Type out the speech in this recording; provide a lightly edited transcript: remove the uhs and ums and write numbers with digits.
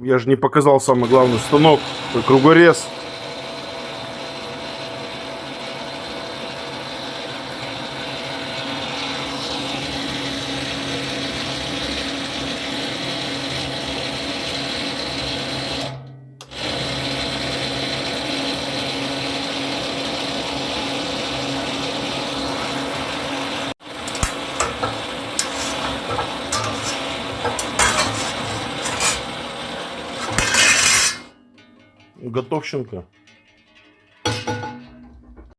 Я же не показал самый главный станок. Кругорез. Готовщенко.